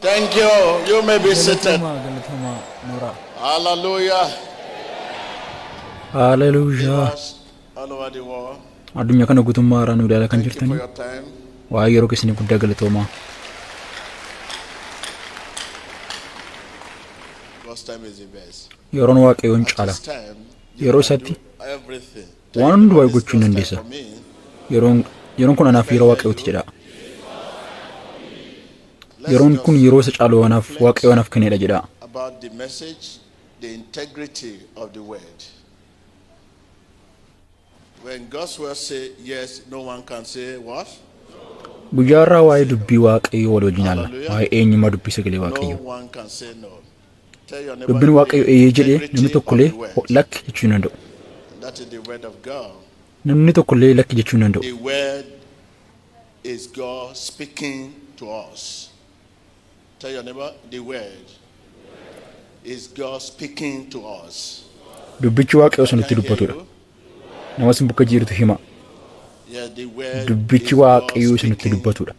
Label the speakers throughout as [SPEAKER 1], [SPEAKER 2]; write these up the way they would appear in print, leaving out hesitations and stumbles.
[SPEAKER 1] Thank you. You may be seated. Hallelujah.
[SPEAKER 2] Hallelujah.
[SPEAKER 1] All over the world.
[SPEAKER 2] Addunyaa kana guutummaa irraa nu ilaalaa kan
[SPEAKER 1] Thank you for
[SPEAKER 2] jirtanii
[SPEAKER 1] your time.
[SPEAKER 2] waa'ee yeroo keessanii guddaa galatoomaa.
[SPEAKER 1] God's time is the best.
[SPEAKER 2] Yeroon waaqayyoon
[SPEAKER 1] At
[SPEAKER 2] caala.
[SPEAKER 1] this time,
[SPEAKER 2] Yeroo
[SPEAKER 1] you can
[SPEAKER 2] isaatti
[SPEAKER 1] do everything.
[SPEAKER 2] waan hundumaa gochuu hin dandeessa.
[SPEAKER 1] For me,
[SPEAKER 2] Yeroon kun anaaf yeroo waaqayyooti jedha. Yeroon kun yeroo isa caalu anaaf waaqayyo anaaf kennedha jedha.
[SPEAKER 1] about the message, the integrity of the word. When God's word say yes, no one can say what?
[SPEAKER 2] Guyyaa irraa waa'ee dubbii waaqayyoo wal wajjin alla. Waa'ee eenyummaa dubbii sagalee
[SPEAKER 1] No
[SPEAKER 2] waaqayyoo.
[SPEAKER 1] one can say no. Tell your
[SPEAKER 2] Dubbiin
[SPEAKER 1] neighbor
[SPEAKER 2] waaqayyo
[SPEAKER 1] the
[SPEAKER 2] eeyyee jedhee namni
[SPEAKER 1] integrity
[SPEAKER 2] tokkollee
[SPEAKER 1] of the word.
[SPEAKER 2] lakki jechuu hin danda'u.
[SPEAKER 1] That is the word of God.
[SPEAKER 2] Namni tokkollee lakki jechuu hin danda'u.
[SPEAKER 1] The word is God speaking to us. Tell your neighbor, the word is God speaking to us.
[SPEAKER 2] Dubbichi waaqayyo
[SPEAKER 1] Can
[SPEAKER 2] nutti
[SPEAKER 1] I hear
[SPEAKER 2] dubbatudha.
[SPEAKER 1] you?
[SPEAKER 2] Nama sin bakka jirtu hima.
[SPEAKER 1] Yeah, the word
[SPEAKER 2] Dubbichi
[SPEAKER 1] is
[SPEAKER 2] waaqayyo
[SPEAKER 1] God
[SPEAKER 2] nutti
[SPEAKER 1] speaking
[SPEAKER 2] dubbatudha.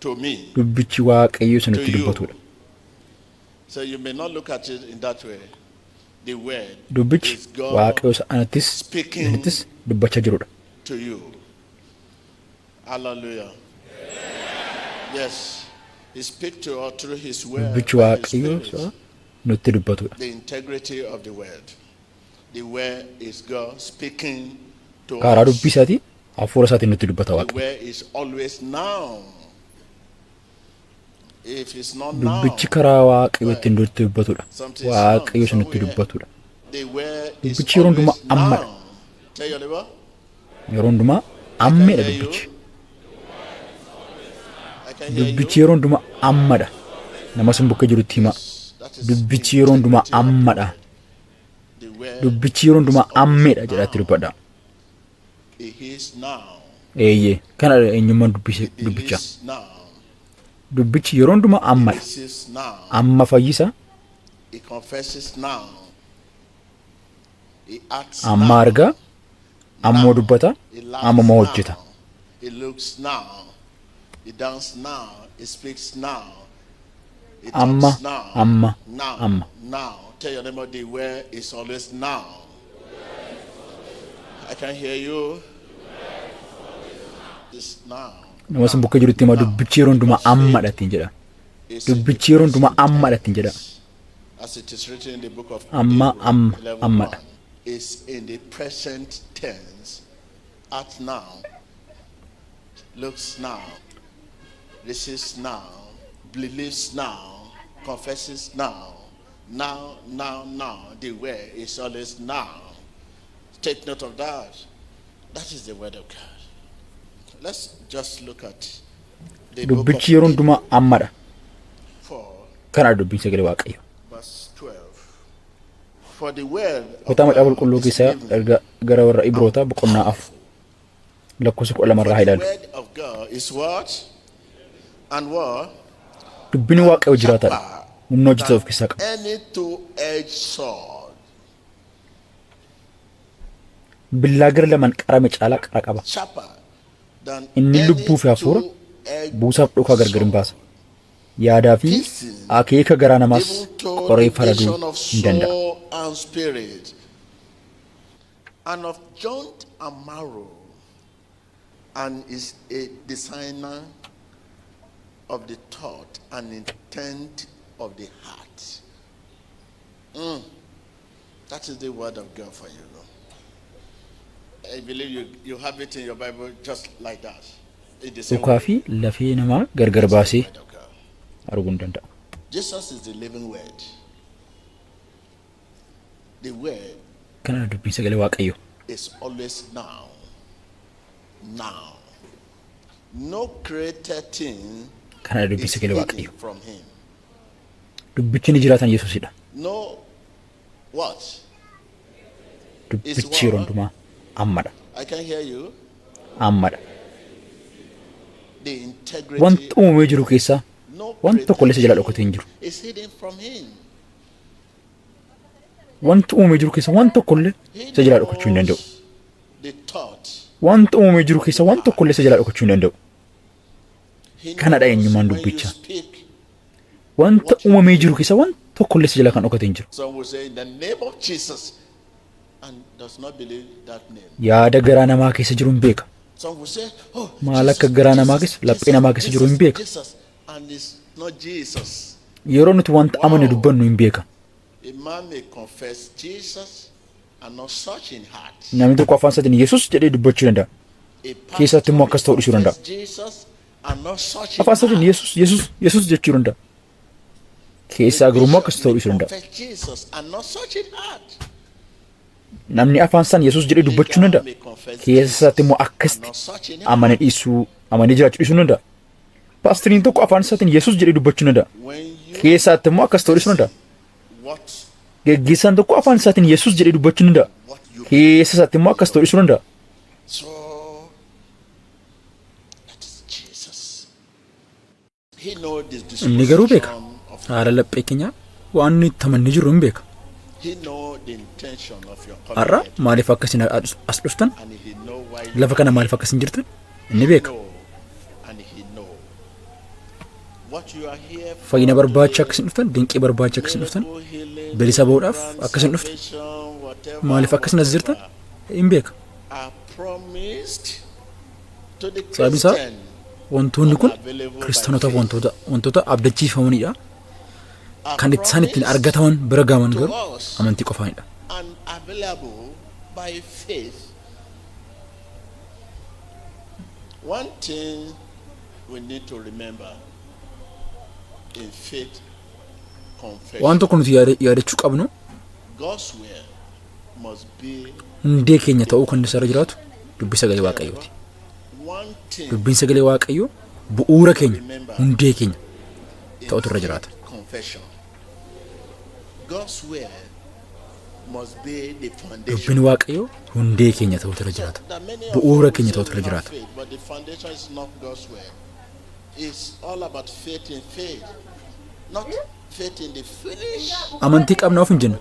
[SPEAKER 1] to me.
[SPEAKER 2] Dubbichi waaqayyo nutti
[SPEAKER 1] To you.
[SPEAKER 2] dubbatudha.
[SPEAKER 1] So you may not look at it in that way. The word
[SPEAKER 2] Dubbichi
[SPEAKER 1] is God
[SPEAKER 2] waaqayyo anattis
[SPEAKER 1] speaking
[SPEAKER 2] anattis dubbachaa jirudha.
[SPEAKER 1] to you. Hallelujah. Yes. He speaks to us through his word.
[SPEAKER 2] Dubbichi
[SPEAKER 1] by his
[SPEAKER 2] waaqayyo
[SPEAKER 1] spirit.
[SPEAKER 2] nutti dubbatudha.
[SPEAKER 1] The integrity of the word. The word is God speaking to
[SPEAKER 2] Karaa dubbii
[SPEAKER 1] us.
[SPEAKER 2] isaatii hafuura isaatiin nutti dubbata
[SPEAKER 1] The
[SPEAKER 2] waaqayyo.
[SPEAKER 1] word is always now. If it's not now,
[SPEAKER 2] Dubbichi karaa waaqayyo ittiin nutti dubbatudha.
[SPEAKER 1] something is
[SPEAKER 2] Waaqayyo
[SPEAKER 1] wrong
[SPEAKER 2] nutti
[SPEAKER 1] somewhere.
[SPEAKER 2] dubbatudha.
[SPEAKER 1] The word is
[SPEAKER 2] Dubbichi yeroo hundumaa
[SPEAKER 1] always
[SPEAKER 2] ammadha.
[SPEAKER 1] now. Tell your neighbor.
[SPEAKER 2] Yeroo hundumaa
[SPEAKER 1] I can
[SPEAKER 2] ammeedha
[SPEAKER 1] hear you.
[SPEAKER 2] dubbichi.
[SPEAKER 1] I can hear
[SPEAKER 2] Dubbichi
[SPEAKER 1] you.
[SPEAKER 2] yeroo hundumaa ammadha. Nama sin bakka jirutti hima.
[SPEAKER 1] That is
[SPEAKER 2] Dubbichi yeroo hundumaa
[SPEAKER 1] integrity of
[SPEAKER 2] ammadha.
[SPEAKER 1] the word.
[SPEAKER 2] Dubbichi yeroo hundumaa ammeedha jedhatti dubbadha.
[SPEAKER 1] It is now.
[SPEAKER 2] Eeyyee kana eenyummaan
[SPEAKER 1] It
[SPEAKER 2] dubbichaa.
[SPEAKER 1] believes now.
[SPEAKER 2] Dubbichi yeroo hundumaa
[SPEAKER 1] It
[SPEAKER 2] ammadha.
[SPEAKER 1] receives now.
[SPEAKER 2] Amma fayyisa,
[SPEAKER 1] It confesses now. It acts
[SPEAKER 2] amma
[SPEAKER 1] now.
[SPEAKER 2] argaa, ammoo
[SPEAKER 1] Now.
[SPEAKER 2] dubbata,
[SPEAKER 1] It laughs
[SPEAKER 2] amma
[SPEAKER 1] now.
[SPEAKER 2] hojjeta.
[SPEAKER 1] It looks now. It dances now. It speaks now. It
[SPEAKER 2] Amma,
[SPEAKER 1] talks now.
[SPEAKER 2] amma,
[SPEAKER 1] Now.
[SPEAKER 2] amma.
[SPEAKER 1] Now. Tell your neighbor the word is always now. I can hear you. It's now.
[SPEAKER 2] Nama sin bakka jirutti hima dubbichi yeroo hundumaa ammadha ittiin jedha.
[SPEAKER 1] It's
[SPEAKER 2] Dubbichi yeroo hundumaa ammadha ittiin jedha.
[SPEAKER 1] as it is written in the book of
[SPEAKER 2] Amma,
[SPEAKER 1] Hebrews
[SPEAKER 2] amma,
[SPEAKER 1] 11:1,
[SPEAKER 2] ammadha.
[SPEAKER 1] is in the present tense, at now, looks now, receives now, believes now, confesses now, now. The word is always now. Take note of that. That is the word of God. Let's just look at the book of
[SPEAKER 2] Dubbichi yeroo hundumaa ammadha.
[SPEAKER 1] 4,
[SPEAKER 2] Kana dubbiin sagalee waaqayyo.
[SPEAKER 1] verse 12. For the word of
[SPEAKER 2] Kutaa macaafa
[SPEAKER 1] God
[SPEAKER 2] qulqulluu
[SPEAKER 1] is
[SPEAKER 2] keessaa
[SPEAKER 1] given.
[SPEAKER 2] erga gara warra Ibrootaa boqonnaa afur lakkoofsa 12 irraa
[SPEAKER 1] The
[SPEAKER 2] ilaalu.
[SPEAKER 1] word of God is what? And what?
[SPEAKER 2] Dubbiin waaqayyo jiraataadha. Humna hojjetaa of keessaa qaba.
[SPEAKER 1] Any two-edged sword,
[SPEAKER 2] Billaa gara lamaan qarame caalaa qara qaba.
[SPEAKER 1] sharper than
[SPEAKER 2] Inni
[SPEAKER 1] any
[SPEAKER 2] lubbuu fi hafuura
[SPEAKER 1] two-edged
[SPEAKER 2] buusaaf dhukaa gargar hin
[SPEAKER 1] sword,
[SPEAKER 2] baasa. Yaadaa fi akeeka garaa namaas
[SPEAKER 1] even to
[SPEAKER 2] qoree
[SPEAKER 1] the
[SPEAKER 2] faraduu
[SPEAKER 1] division of
[SPEAKER 2] hin danda'a.
[SPEAKER 1] soul and spirit, and of joint and marrow, and is a designer of the thought and intent of the heart. That is the word of God for you. I believe you have it in your Bible just like that. It's the same
[SPEAKER 2] Dhukaa
[SPEAKER 1] way.
[SPEAKER 2] fi lafee namaa gargar baasee
[SPEAKER 1] Word of God.
[SPEAKER 2] arguu hin danda'a.
[SPEAKER 1] Jesus is the living word. The word
[SPEAKER 2] Kana dubbiin sagalee waaqayyo.
[SPEAKER 1] is always now. Now. No created thing
[SPEAKER 2] Kana dubbiin
[SPEAKER 1] is
[SPEAKER 2] sagalee
[SPEAKER 1] hidden
[SPEAKER 2] waaqayyo.
[SPEAKER 1] from him.
[SPEAKER 2] Dubbichi ni jiraatan Yesuusidha.
[SPEAKER 1] No what?
[SPEAKER 2] Dubbichi yeroo hundumaa ammadha.
[SPEAKER 1] I can hear you.
[SPEAKER 2] Ammadha.
[SPEAKER 1] The integrity
[SPEAKER 2] Wanta uumamee jiru keessaa
[SPEAKER 1] no
[SPEAKER 2] wanta tokkollee isa jala
[SPEAKER 1] created
[SPEAKER 2] dhokatee hin jiru.
[SPEAKER 1] is hidden from him.
[SPEAKER 2] Wanta uumamee jiru keessaa wanta tokkollee
[SPEAKER 1] He
[SPEAKER 2] isa jala dhokachuu hin danda'u.
[SPEAKER 1] knows the thought.
[SPEAKER 2] Wanta uumamee jiru keessaa wanta tokkollee isa jala dhokachuu hin danda'u.
[SPEAKER 1] He
[SPEAKER 2] Kanadha
[SPEAKER 1] knows
[SPEAKER 2] eenyummaan
[SPEAKER 1] when you
[SPEAKER 2] dubbicha.
[SPEAKER 1] speak,
[SPEAKER 2] wanta uumamee jiru keessa waan tokkollee si jala kan dhokate hin jiru.
[SPEAKER 1] Some will say in the name of Jesus and does not believe that name.
[SPEAKER 2] Yaada garaa namaa keessa jiru hin beeka.
[SPEAKER 1] Some will say, oh,
[SPEAKER 2] maal akka garaa namaa keessa laphee namaa keessa jiru hin beeka.
[SPEAKER 1] Jesus and it's not Jesus.
[SPEAKER 2] Yeroo nuti wanta amane dubbannu hin beeka.
[SPEAKER 1] A man may confess Jesus and not such in heart.
[SPEAKER 2] Namni tokko afaan isaatiin Yesuus jedhee dubbachuu danda'a. Keessatti immoo akkas ta'uu dhiisuu danda'a. Afaan isaatiin Yesuus jechuu danda'a. Keessaa garuu immoo akkas ta'uu dhiisuu danda'a. Namni afaan isaan Yesuus jedhee dubbachuu danda'a. Keessatti immoo akkasti amanee jiraachuu dhiisuu danda'a. Paastiriin tokko afaan isaatiin Yesuus jedhee dubbachuu danda'a. Keessatti immoo akkas ta'uu dhiisuu danda'a. Geggeessaan tokko afaan isaatiin Yesuus jedhee dubbachuu danda'a. Keessatti immoo akkas ta'uu dhiisuu danda'a. Inni garuu beeka. Haala laphee keenya waan nuyi itti amannee jirru hin beeka. Har'a maaliif akkasiin as dhuftan? Lafa kana maaliif akkasiin jirtan? Inni beeka. Fayyina barbaacha akkasiin dhuftan, dinqii barbaacha akkasiin dhuftan, bilisa ba'uudhaaf akkasiin dhuftan. Maaliif akkasiin as jirtan? Hin beeka. Sababni isaa wantoonni kun kiristaanotaaf wantoota abdachiifamanidha. Kan isaan ittiin argataman bira gaaman garuu amantii qofaanidha.
[SPEAKER 1] One thing we need to remember in faith confession.
[SPEAKER 2] Waan tokko nuti yaadachuu qabnu
[SPEAKER 1] God's will must be
[SPEAKER 2] hundee keenya ta'uu kan isarra jiraatu dubbii sagalee Waaqayyooti. Dubbiin sagalee Waaqayyoo bu'uura keenya hundee keenya ta'utu irra jiraata. Dubbiin Waaqayyoo hundee keenya ta'utu irra jiraata. Bu'uura keenya ta'utu irra jiraata. Amantii qabna of hin jennu.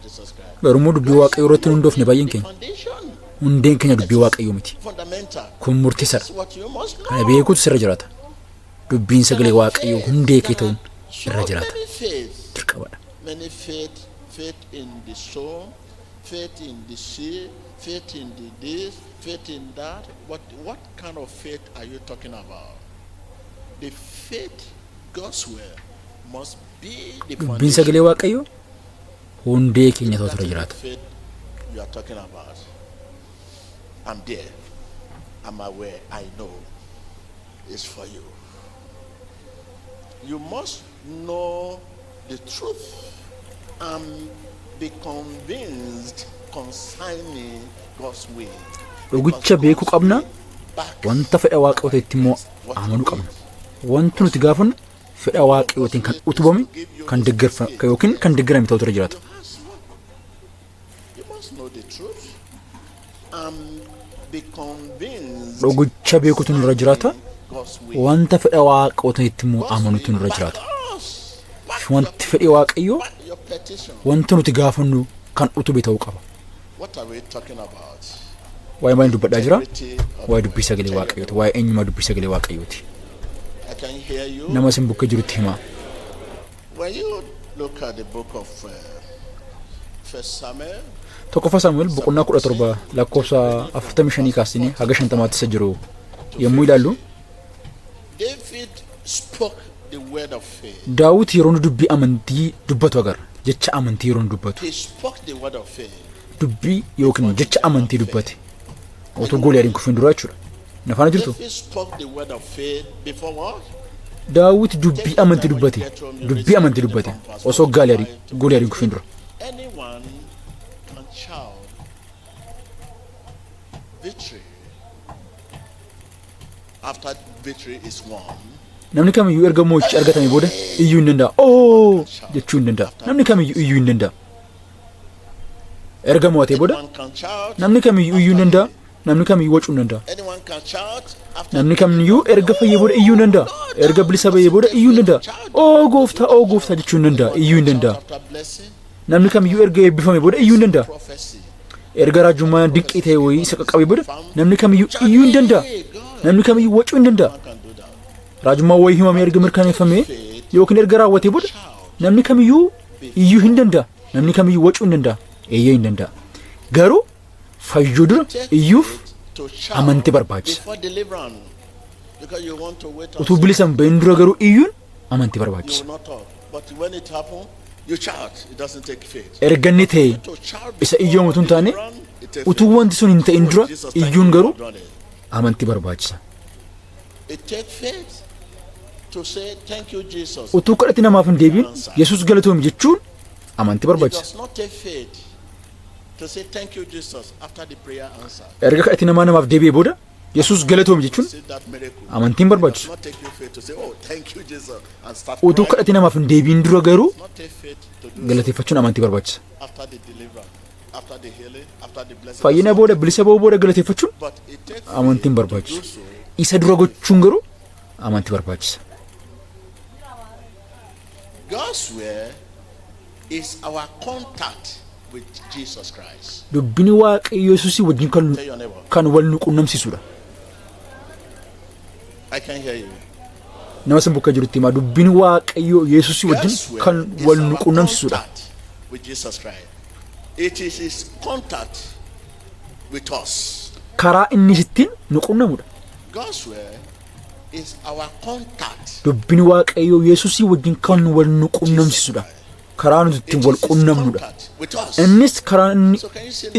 [SPEAKER 2] Garuu immoo dubbii Waaqayyoo irratti hundoofne baay'een keenya. Hundeen keenya dubbii Waaqayyoo miti. Kun murteessaadha. Kana beekuutu sirra jiraata. Dubbiin sagalee Waaqayyoo hundee kee ta'uun irra jiraata. Dirqamadha.
[SPEAKER 1] Faith in the soul, faith in the sea, faith in the this, faith in that. What kind of faith are you talking about? The faith, God's will, must be the foundation.
[SPEAKER 2] Dubbiin sagalee Waaqayyoo hundee keenya ta'utu irra jiraata.
[SPEAKER 1] You are talking about. I'm there. I'm aware. I know. It's for you. You must know the truth and be convinced concerning God's will.
[SPEAKER 2] Dhugicha beekuu qabna. Wanta fedha Waaqayyootti immoo amanuu qabna. Wanti nuti gaafannu fedha Waaqayyootiin kan utubame kan deeggarfame yookiin kan deeggarame ta'utu irra jiraata.
[SPEAKER 1] You must know the truth and be convinced.
[SPEAKER 2] Dhugicha beekuutu nurra jiraata. Wanta fedha Waaqayyootti immoo amanuutu nurra jiraata. Wanti fedha Waaqayyoo wanta nuti gaafannu kan utube ta'uu qaba.
[SPEAKER 1] What are we talking about?
[SPEAKER 2] Waa'ee maal dubbadhaa jira? Waa'ee dubbii sagalee Waaqayyooti. Waa'ee eenyummaa dubbii sagalee Waaqayyooti.
[SPEAKER 1] I can hear you.
[SPEAKER 2] Nama isin bukkee jirutti himaa.
[SPEAKER 1] When you look at the book of First Samuel.
[SPEAKER 2] Tokkoffaa Saamu'eel boqonnaa 17 lakkoofsa 45 kaasnee haga 50 isa jiru yommuu ilaallu
[SPEAKER 1] David spoke the word of faith.
[SPEAKER 2] Daawit yeroo dubbii amantii dubbatu agarra. Jecha amantii yeroo dubbatu.
[SPEAKER 1] He spoke the word of faith.
[SPEAKER 2] Dubbii yookiin jecha amantii dubbate. Otoo Gooliyaadiin kufin dura jechuudha. Nafaana jirtu.
[SPEAKER 1] David spoke the word of faith before what?
[SPEAKER 2] Daawit dubbii amantii dubbate. Dubbii amantii dubbate. Osoo Gooliyaadiin kufin dura.
[SPEAKER 1] Anyone can shout victory after victory is won.
[SPEAKER 2] Namni kamiyyuu erga moo'ichi argatame booda iyyuu hin danda'a. Oo jechuu hin danda'a. Namni kamiyyuu iyyuu hin danda'a. Erga mo'atee booda namni kamiyyuu iyyuu hin danda'a. Namni kamiyyuu wacuu hin danda'a. Namni kamiyyuu erga fayyee booda iyyuu hin danda'a. Erga bilisa ba'ee booda iyyuu hin danda'a. Oo gooftaa jechuu hin danda'a. Iyyuu hin danda'a. Namni kamiyyuu erga eebbifame booda iyyuu hin danda'a. Erga raajummaa dinqii ta'e wayii isa qaqqabe booda namni kamiyyuu iyyuu hin danda'a. Namni kamiyyuu wacuu hin danda'a. Raajummaa wayii himamee erga mirkaneeffamee yookiin erga raawwatee booda namni kamiyyuu iyyuu hin danda'a. Namni kamiyyuu wacuu hin danda'a. Eeyyee hin danda'a. Garuu fayyuu dura iyyuuf amantii barbaachisa. Utuu bilisan bahin dura garuu iyyuun amantii barbaachisa. Erganni ta'e isa iyyoomu utuu hin taane utuu wanti sun hin ta'in dura iyyuun garuu amantii barbaachisa. Utuu kadhatti namaaf hin deebiin Yesuus galatoomi jechuun amantii barbaachisa. Erga kadhatti namaaf deebi'ee booda Yesuus galatoomi jechuun amantiin barbaachisu. Utuu kadhatti namaaf hin deebiin dura garuu galateeffachuun amantii barbaachisa. Fayyina booda bilisa ba'uu booda galateeffachuun amantiin barbaachisa. Isa dura gochuun garuu amantii barbaachisa.
[SPEAKER 1] God's word is our contact with Jesus Christ.
[SPEAKER 2] Dubbini waaqayyo Yesuusii wajjin kan wal nu qunnamsiisudha.
[SPEAKER 1] I can hear you.
[SPEAKER 2] Nama san bakka jirutti himaa dubbini waaqayyo Yesuusii wajjin kan wal nu qunnamsiisudha.
[SPEAKER 1] With Jesus Christ. It is his contact with us.
[SPEAKER 2] Karaa inni ittiin nu qunnamudha.
[SPEAKER 1] God's word is our contact.
[SPEAKER 2] Dubbini waaqayyo Yesuusii wajjin kan wal nu qunnamsiisudha. Karaa nuti ittiin wal qunnamnudha. Innis karaa inni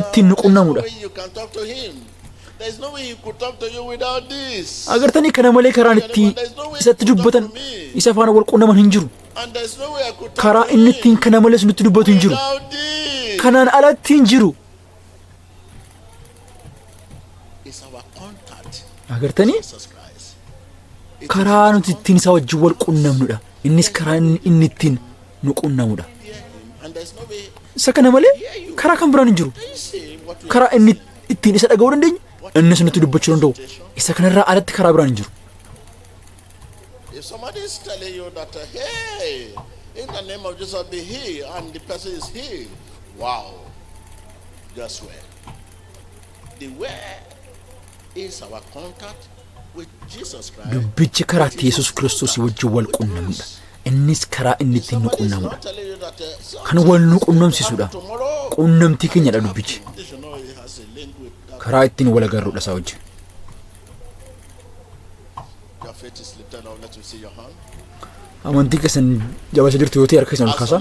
[SPEAKER 2] ittiin nu qunnamudha. Agartanii kana malee karaan itti isatti dubbatan isa faana wal qunnaman hin jiru. Karaa inni ittiin kana malees nutti dubbatu hin jiru. Kanaan alatti hin jiru. Agartanii karaa nuti ittiin isa wajjin wal qunnamnudha. Innis karaa inni ittiin nu qunnamudha. Isa kana malee karaa kan biraan hin jiru. Karaa inni ittiin isa dhaga'uu dandeenyu innis nutti dubbachuu danda'u. Isa kanarraa alatti karaa biraan hin jiru.
[SPEAKER 1] If somebody is telling you that, hey, in the name of Jesus be healed, and the person is healed, wow, just where the where is our contact with Jesus Christ. Dubbichi karaatti Yesuus Kiristoos wajjin wal qunnamudha. Innis karaa inni ittiin nu qunnamudha. Kan wal nu qunnamsiisudha. Qunnamtii keenyadha dubbichi. Karaa ittiin wal agarruudha isaa wajjin. Amantii keessan jabaachaa jirtu yoo ta'e harka keessan ol kaasaa.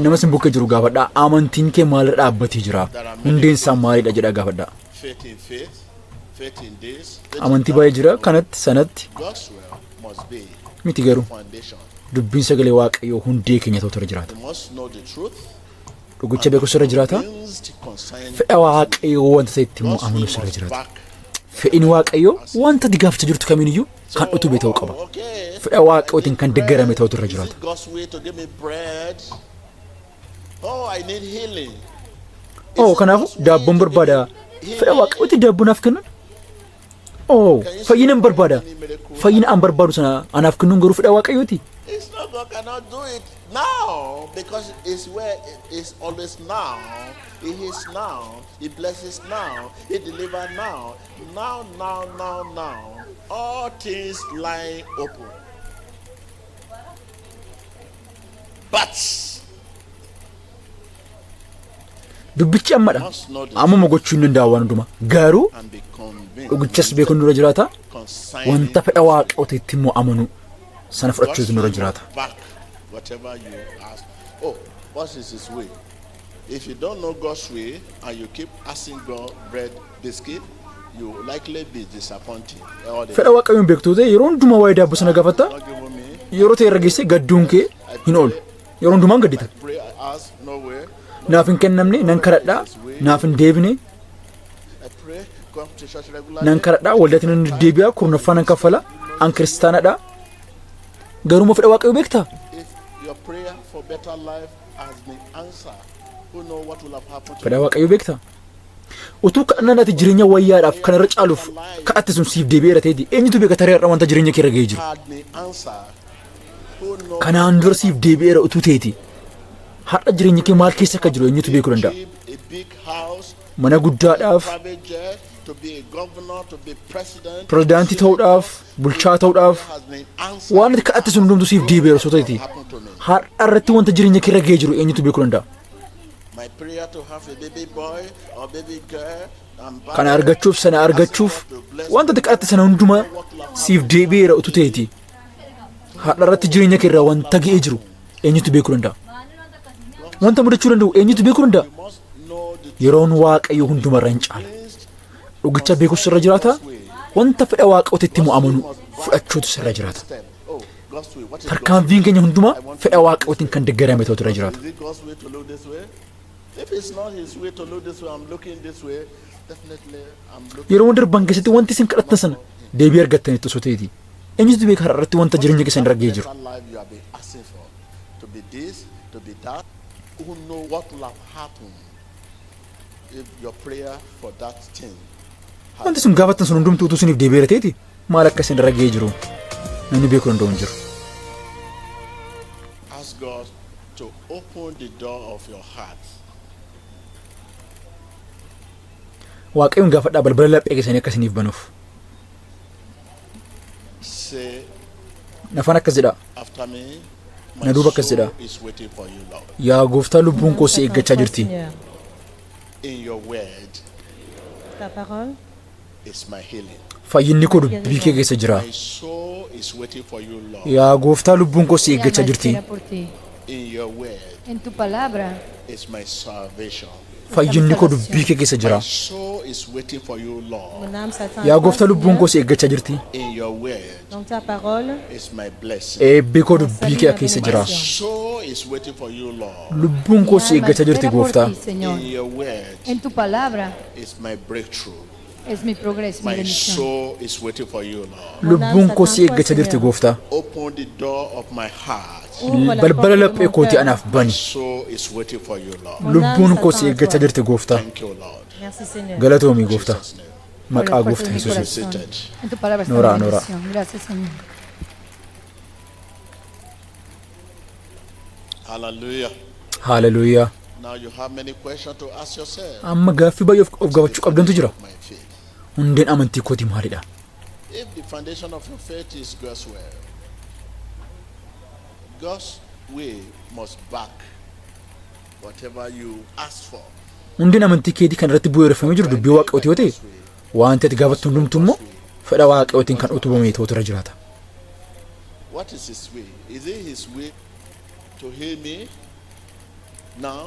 [SPEAKER 1] Nama sin bukkee jiru gaafadhaa. Amantiin kee maalirra dhaabbatee jira? Hundeen isaa maalidha jedhaa gaafadhaa. Amantii baay'ee jira kanatti sanatti. Miti garuu dubbiin sagalee waaqayyoo hundee keenya ta'utu irra jiraata. Dhugicha beekus irra jiraata. Fedha waaqayyoo wanta ta'etti immoo amanus irra jiraata. Fedhiin waaqayyoo wanta digaafachaa jirtu kamiiniyyuu kan utubee ta'uu qaba. Fedha waaqayyootiin kan deeggarame ta'utu irra jiraata. Kanaafuu daabboon barbaada. Fedha waaqayyootiin daabboon naaf kennan. Fayyina barbaada. Fayyina an barbaadu sana anaaf kennuun garuu fedha waaqayyooti. It's not God cannot do it now because it's where it's always now. He heals now. He blesses now. He delivers now. Now. All things lie open. But
[SPEAKER 2] dubbichi ammadha. Amma gochuu hin danda'u waan hundumaa. Garuu dhugichas beekuun dura jiraata. Wanta fedha waaqayyootti immoo amanu sana fudhachuutu dura jiraata.
[SPEAKER 1] Whatever you ask. What is his way? If you don't know God's way and you keep asking God bread, biscuit, you will likely be disappointed.
[SPEAKER 2] Fedha waaqayyoon beektuu ta'e yeroo hundumaa waa'ee daabboo sana gaafatta. Yeroo ta'e irra geessee gadduun kee hin oolu. Yeroo hundumaan gaddita. Naaf hin kennamne nan kadhadhaa. Naaf hin deebine. Nan kadhadhaa waldaatti nan deebi'aa kurnaffaa nan kaffala. An kiristaanadha. Garuu fedha waaqayyoo beektaa? Fedha waaqayyoo beektaa? Utuu kadhannaan ati jireenya wayyaadhaaf kan irra caaluuf kadhatte sun siif deebi'eera ta'eeti eenyutu beeka tarii har'a wanta jireenya kee irra ga'ee jiru? Kanaan dura siif deebi'eera utuu ta'eeti har'a jireenya kee maal keessa akka jiru eenyutu beekuu danda'a? Mana guddaadhaaf
[SPEAKER 1] to be a governor, to be president,
[SPEAKER 2] pirezidaantii ta'uudhaaf bulchaa ta'uudhaaf waan ati kadhatte sun hundumtuu siif deebi'eera osoo ta'eeti har'a irratti wanta jireenya kee irra ga'ee jiru eenyutu beekuu danda'a.
[SPEAKER 1] My prayer to have a baby boy or baby girl
[SPEAKER 2] kana argachuuf sana argachuuf wanta ati kadhatte sana hundumaa siif deebi'eera utuu ta'eeti har'a irratti jireenya kee irraa wanta ga'ee jiru eenyutu beekuu danda'a. Wanta mudachuu danda'u eenyutu beekuu danda'a. Yeroon waaqayyo hundumarra hin caala. Dhugicha beekuus irra jiraata. Wanta fedha waaqootitti immoo amanu fudhachuutu irra jiraata. Tarkaanfiin keenya hundumaa fedha waaqootiin kan deeggarame ta'utu irra jiraata. Yeroo darban keessatti wanti isin kadhattan sana deebii argattanitti osoo ta'eeti eenyutu beeka har'a irratti wanta jireenya keessan irra ga'ee jiru.
[SPEAKER 1] Who know what will have happened if your prayer for that thing.
[SPEAKER 2] Wanti sun gaafattan sun hundumtuu utuu isiniif deebi'eera ta'eeti maal akka isin irra ga'ee jiru namni beekuu danda'u hin jiru.
[SPEAKER 1] Ask God to open the door of your heart.
[SPEAKER 2] Waaqayyoon gaafadhaa balbala laphee keessanii akka isiniif banuuf.
[SPEAKER 1] Say
[SPEAKER 2] nafaan akkas jedha.
[SPEAKER 1] after me.
[SPEAKER 2] Na duuba akkas jedha. Yaa gooftaa lubbuun koo si eeggachaa jirti.
[SPEAKER 1] In your word,
[SPEAKER 3] ta parole
[SPEAKER 1] is my healing.
[SPEAKER 2] Fayyinni koo dubbii kee keessa jira.
[SPEAKER 1] My soul is waiting for you, Lord.
[SPEAKER 2] Yaa gooftaa lubbuun koo si eeggachaa jirti.
[SPEAKER 1] In your word,
[SPEAKER 3] en tu palabra
[SPEAKER 1] is my salvation.
[SPEAKER 2] Fayyinni koo dubbii kee keessa jira.
[SPEAKER 1] My soul is waiting for you, Lord.
[SPEAKER 2] Yaa gooftaa lubbuun koo si eeggachaa jirti.
[SPEAKER 1] In your word,
[SPEAKER 3] donc ta parole
[SPEAKER 1] is my blessing.
[SPEAKER 2] Eebbi koo dubbii kee keessa jira.
[SPEAKER 1] My soul is waiting for you, Lord.
[SPEAKER 2] Lubbuun koo si eeggachaa jirti gooftaa.
[SPEAKER 1] In your word,
[SPEAKER 3] en tu palabra
[SPEAKER 1] is my breakthrough.
[SPEAKER 3] es mi progreso, mi
[SPEAKER 1] My
[SPEAKER 3] bendición.
[SPEAKER 1] soul is waiting for you, Lord.
[SPEAKER 2] Lubbuun koo si eeggachaa jirti gooftaa.
[SPEAKER 1] Open the door of my heart.
[SPEAKER 2] Balbala laphee kooti anaaf
[SPEAKER 1] My
[SPEAKER 2] bani.
[SPEAKER 1] soul is waiting for you, Lord.
[SPEAKER 2] Lubbuun koo si eeggachaa jirti gooftaa.
[SPEAKER 1] Thank you, Lord.
[SPEAKER 3] Merci Señor.
[SPEAKER 2] Galatoomii gooftaa.
[SPEAKER 1] In Jesus' name.
[SPEAKER 2] Maqaa
[SPEAKER 3] Por el
[SPEAKER 2] gooftaa
[SPEAKER 3] fuerza de mi
[SPEAKER 2] Yesuusiin.
[SPEAKER 3] corazón. En tu palabra está
[SPEAKER 2] Nora,
[SPEAKER 3] la
[SPEAKER 2] Nora.
[SPEAKER 3] bendición. Gracias Señor.
[SPEAKER 1] Hallelujah.
[SPEAKER 2] Hallelujah.
[SPEAKER 1] Now you have many questions to ask yourself.
[SPEAKER 2] Amma gaaffii baay'ee of gaafachuu qabdantu jira.
[SPEAKER 1] My faith.
[SPEAKER 2] Hundeen amantii kootii maalidha?
[SPEAKER 1] If the foundation of your faith is God's will, God's way must back whatever you ask for.
[SPEAKER 2] Hundeen amantii keetii kan irratti bu'uureffamee jiru dubbii waaqayyooti yoo ta'e wanti ati gaafattu hundumtuu immoo fedha waaqayyootiin kan utubamee ta'utu irra jiraata.
[SPEAKER 1] What is his way? Is it his way to heal me now?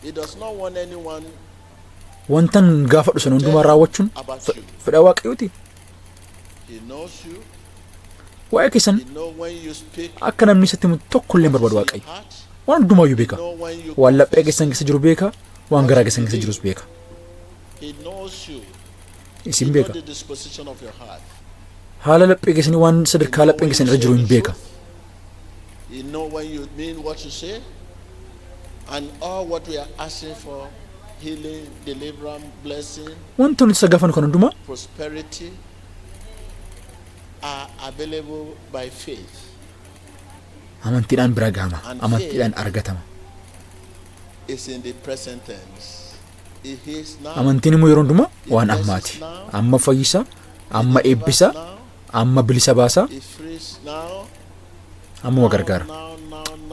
[SPEAKER 1] He does not want anyone
[SPEAKER 2] Wantan gaafadhu sana hundumaa raawwachuun
[SPEAKER 1] about you.
[SPEAKER 2] fedha waaqayyooti.
[SPEAKER 1] He knows you.
[SPEAKER 2] Waa'ee keessan
[SPEAKER 1] He knows when you speak
[SPEAKER 2] akka namni isatti himu tokko illee hin barbaadu
[SPEAKER 1] your
[SPEAKER 2] waaqayyo.
[SPEAKER 1] heart.
[SPEAKER 2] Waan hundumaayyuu
[SPEAKER 1] He
[SPEAKER 2] beeka.
[SPEAKER 1] knows when you
[SPEAKER 2] Waan laphee keessan keessa jiru beeka. Waan garaa keessan keessa jirus beeka.
[SPEAKER 1] He knows you.
[SPEAKER 2] Isin
[SPEAKER 1] He knows
[SPEAKER 2] beeka.
[SPEAKER 1] the disposition of your heart.
[SPEAKER 2] Haala laphee keessanii waan sadarkaa lapheen keessan irra jiru hin beeka.
[SPEAKER 1] He knows when you mean what you say. And all what we are asking for, healing, deliverance, blessing,
[SPEAKER 2] Wanti nuti isa gaafannu kan hundumaa
[SPEAKER 1] prosperity, are available by faith.
[SPEAKER 2] amantiidhaan bira gahama. Amantiidhaan argatama.
[SPEAKER 1] It's in the present tense. It is now.
[SPEAKER 2] Amantiin immoo yeroo hundumaa waan ammaati. Amma fayyisa, amma eebbisa, amma bilisa baasa,
[SPEAKER 1] It frees now.
[SPEAKER 2] amma wa gargaara.
[SPEAKER 1] Now.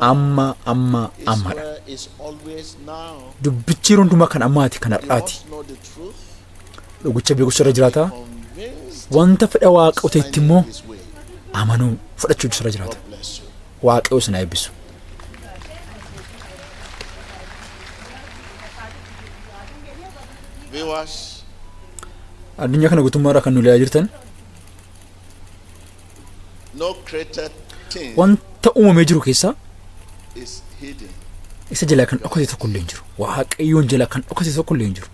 [SPEAKER 2] Amma
[SPEAKER 1] His
[SPEAKER 2] ammadha.
[SPEAKER 1] word is always now.
[SPEAKER 2] Dubbichi yeroo hundumaa kan ammaati kan
[SPEAKER 1] You
[SPEAKER 2] har'aati.
[SPEAKER 1] must know the truth.
[SPEAKER 2] Dhugicha beekuutu irra jiraata.
[SPEAKER 1] Convinced
[SPEAKER 2] Wanta fedha waaqootaatti immoo
[SPEAKER 1] his way.
[SPEAKER 2] amanuu fudhachuutu irra jiraata.
[SPEAKER 1] God bless you.
[SPEAKER 2] Waaqayyo sana eebbisu.
[SPEAKER 1] Viewers,
[SPEAKER 2] Addunyaa kana guutummaarraa kan nu ilaalaa jirtan
[SPEAKER 1] no created thing
[SPEAKER 2] wanta uumamee jiru keessaa
[SPEAKER 1] is hidden.
[SPEAKER 2] isa jalaa kan dhokate tokko illee hin jiru. Waaqayyoon jalaa kan dhokate tokko illee hin jiru.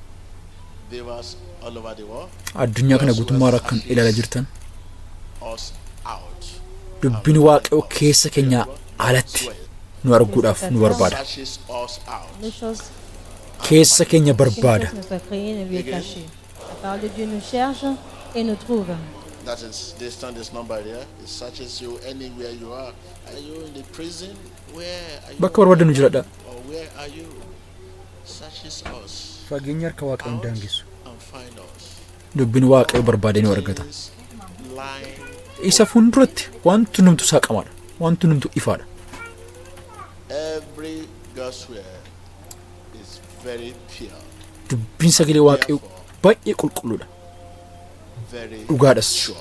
[SPEAKER 1] Viewers all over the world,
[SPEAKER 2] Addunyaa kana guutummaarraa kan ilaalaa jirtan
[SPEAKER 1] us out.
[SPEAKER 2] dubbiin waaqayyoo keessa keenyaa alatti nu arguudhaaf nu barbaada.
[SPEAKER 1] Searches us out.
[SPEAKER 3] Les choses
[SPEAKER 2] Keessa keenya barbaada.
[SPEAKER 3] ne soit créé ne lui est caché. La parole de Dieu nous cherche et nous trouve.
[SPEAKER 1] That is this number here. It searches you anywhere you are. Are you in the prison? Where are you?
[SPEAKER 2] Bakka barbaadannu jiradha.
[SPEAKER 1] Or where are you? Searches us
[SPEAKER 2] Fageenya harka waaqayyoon daangessu.
[SPEAKER 1] and find us.
[SPEAKER 2] Dubbiin waaqayyo barbaadee nu argata.
[SPEAKER 1] Line
[SPEAKER 2] Isa fuulduratti wanti numtu saaqamaadha. Wanti numtu ifaadha.
[SPEAKER 1] every God's word is very pure,
[SPEAKER 2] Dubbiin sagalee waaqayyo baay'ee qulqulluudha.
[SPEAKER 1] very
[SPEAKER 2] Dhugaadhas.
[SPEAKER 1] sure.